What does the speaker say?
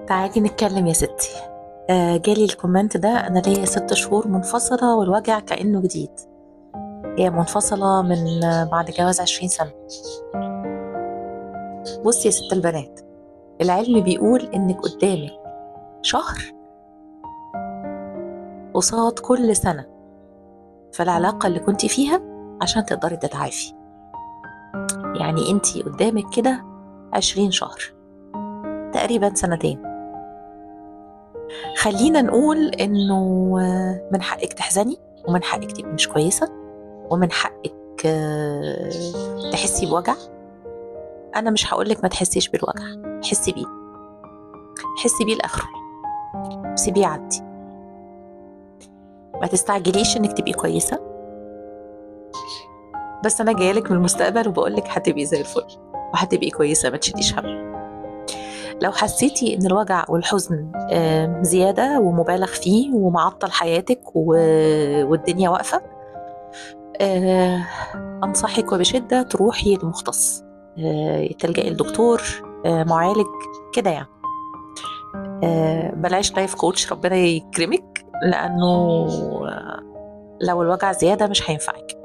تعالي نتكلم يا ستي. جالي الكومنت ده: أنا ليا 6 شهور منفصلة والوجع كأنه جديد. هي منفصلة من بعد جواز 20 سنة. بصي يا ست البنات، العلم بيقول إنك قدامك شهر قصاد كل سنة في العلاقة اللي كنتي فيها عشان تقدري تتعافي. يعني انتي قدامك كده 20 شهر، تقريبا سنتين. خلينا نقول إنه من حقك تحزني، ومن حقك تبقي مش كويسة، ومن حقك تحسي بوجع. أنا مش هقولك ما تحسيش بالوجع، حسي بيه، حسي بيه لآخره، سيبيه يعدي. ما تستعجليش إنك تبقي كويسة، بس أنا جايلك من المستقبل وبقولك هتبقي زي الفل وهتبقي كويسة، ما تشيليش هم. لو حسيتي إن الوجع والحزن زيادة ومبالغ فيه ومعطل حياتك والدنيا واقفة، أنصحك وبشدة تروحي لمختص، تلجئي لدكتور معالج كده يعني. بلاش لايف كوتش، ربنا يكرمك، لأنه لو الوجع زيادة مش هينفعك.